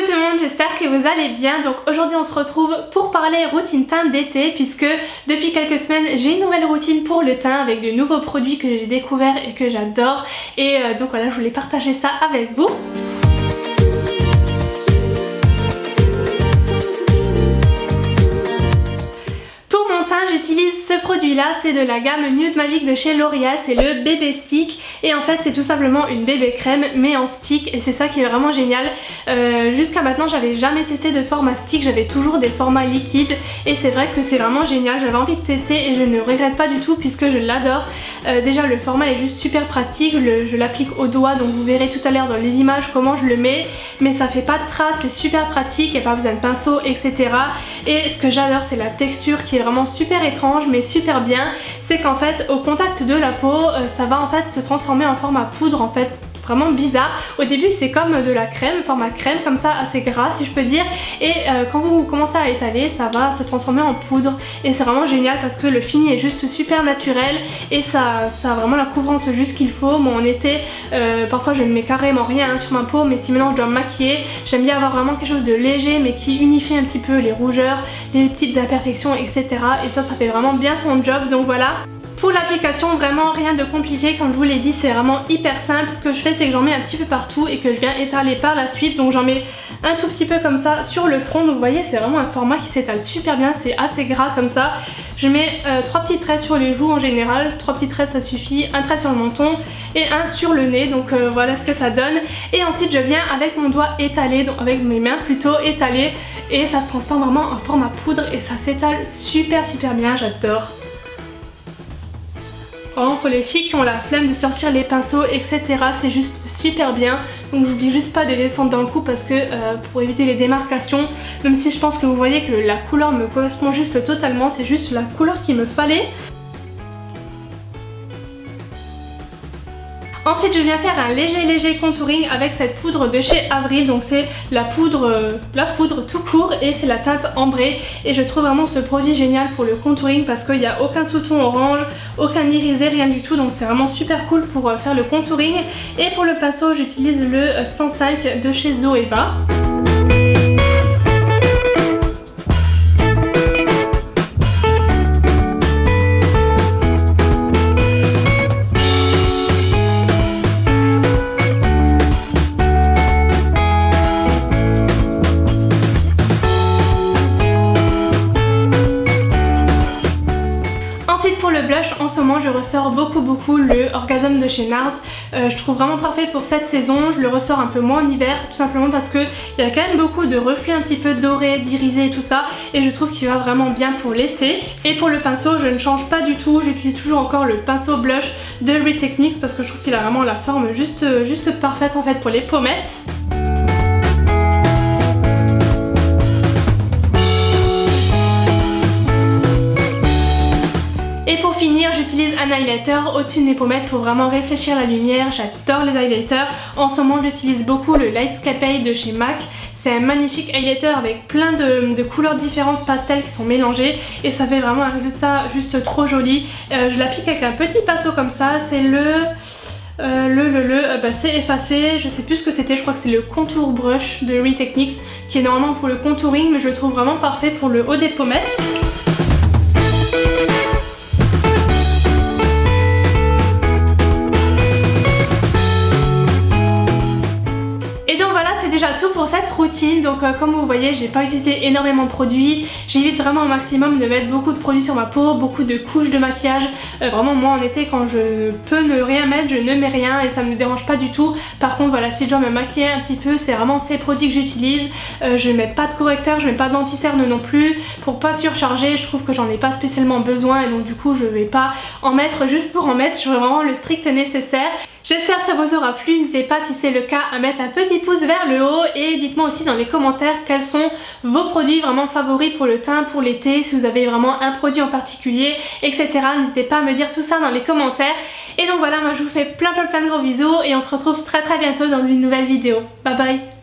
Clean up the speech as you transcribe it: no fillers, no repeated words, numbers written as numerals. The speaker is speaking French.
tout le monde, j'espère que vous allez bien. Donc aujourd'hui on se retrouve pour parler routine teint d'été, puisque depuis quelques semaines j'ai une nouvelle routine pour le teint avec de nouveaux produits que j'ai découverts et que j'adore. Et donc voilà, je voulais partager ça avec vous. J'utilise ce produit là, c'est de la gamme Nude Magic de chez L'Oréal, c'est le bébé stick et en fait c'est tout simplement une bébé crème mais en stick et c'est ça qui est vraiment génial. Jusqu'à maintenant j'avais jamais testé de format stick, j'avais toujours des formats liquides et c'est vrai que c'est vraiment génial, j'avais envie de tester et je ne regrette pas du tout puisque je l'adore. Déjà le format est juste super pratique, je l'applique au doigt donc vous verrez tout à l'heure dans les images comment je le mets, mais ça fait pas de traces, c'est super pratique, il n'y a pas besoin de pinceau etc. Et ce que j'adore c'est la texture qui est vraiment super étrange mais super bien, c'est qu'en fait au contact de la peau ça va en fait se transformer en format poudre en fait. Vraiment bizarre. Au début c'est comme de la crème, format crème comme ça, assez gras si je peux dire, et quand vous commencez à étaler ça va se transformer en poudre et c'est vraiment génial parce que le fini est juste super naturel et ça a vraiment la couvrance juste qu'il faut. Bon en été parfois je ne mets carrément rien sur ma peau, mais si maintenant je dois me maquiller j'aime bien avoir vraiment quelque chose de léger mais qui unifie un petit peu les rougeurs, les petites imperfections etc. et ça fait vraiment bien son job. Donc voilà. Pour l'application, vraiment rien de compliqué, comme je vous l'ai dit, c'est vraiment hyper simple. Ce que je fais c'est que j'en mets un petit peu partout et que je viens étaler par la suite. Donc j'en mets un tout petit peu comme ça sur le front. Donc vous voyez c'est vraiment un format qui s'étale super bien, c'est assez gras comme ça. Je mets 3 petits traits sur les joues en général, 3 petits traits ça suffit, un trait sur le menton et un sur le nez. Donc voilà ce que ça donne. Et ensuite je viens avec mon doigt étaler, donc avec mes mains plutôt étalées, et ça se transforme vraiment en format poudre et ça s'étale super bien, j'adore. Vraiment pour les filles qui ont la flemme de sortir les pinceaux etc, c'est juste super bien. Donc j'oublie juste pas de descendre dans le cou parce que pour éviter les démarcations, même si je pense que vous voyez que la couleur me correspond juste totalement, c'est juste la couleur qu'il me fallait. Ensuite je viens faire un léger contouring avec cette poudre de chez Avril, donc c'est la poudre tout court et c'est la teinte ambrée, et je trouve vraiment ce produit génial pour le contouring parce qu'il n'y a aucun sous-ton orange, aucun irisé, rien du tout, donc c'est vraiment super cool pour faire le contouring. Et pour le pinceau j'utilise le 105 de chez Zoeva. Pour le blush, en ce moment je ressors beaucoup le Orgasm de chez NARS. Je trouve vraiment parfait pour cette saison. Je le ressors un peu moins en hiver, tout simplement parce qu'il y a quand même beaucoup de reflets un petit peu dorés, d'irisés et tout ça, et je trouve qu'il va vraiment bien pour l'été. Et pour le pinceau je ne change pas du tout, j'utilise toujours encore le pinceau blush de Retechnics parce que je trouve qu'il a vraiment la forme juste parfaite en fait pour les pommettes. Pour finir j'utilise un highlighter au-dessus de mes pommettes pour vraiment réfléchir la lumière, j'adore les highlighters. En ce moment j'utilise beaucoup le Lightscape de chez MAC, c'est un magnifique highlighter avec plein de couleurs différentes pastel qui sont mélangées et ça fait vraiment un résultat juste trop joli. Je l'applique avec un petit pinceau comme ça, c'est c'est effacé, je sais plus ce que c'était, je crois que c'est le Contour Brush de Retechnics qui est normalement pour le contouring, mais je le trouve vraiment parfait pour le haut des pommettes. Déjà tout pour cette routine, donc comme vous voyez j'ai pas utilisé énormément de produits, j'évite vraiment au maximum de mettre beaucoup de produits sur ma peau, beaucoup de couches de maquillage, vraiment moi en été quand je peux ne rien mettre je ne mets rien et ça me dérange pas du tout. Par contre voilà, si je dois me maquiller un petit peu c'est vraiment ces produits que j'utilise. Je mets pas de correcteur, je mets pas d'anti-cerne non plus pour pas surcharger, je trouve que j'en ai pas spécialement besoin et donc du coup je vais pas en mettre juste pour en mettre, je veux vraiment le strict nécessaire. J'espère que ça vous aura plu, n'hésitez pas si c'est le cas à mettre un petit pouce vers le haut et dites-moi aussi dans les commentaires quels sont vos produits vraiment favoris pour le teint, pour l'été, si vous avez vraiment un produit en particulier, etc. N'hésitez pas à me dire tout ça dans les commentaires. Et donc voilà, moi je vous fais plein de gros bisous et on se retrouve très bientôt dans une nouvelle vidéo. Bye bye!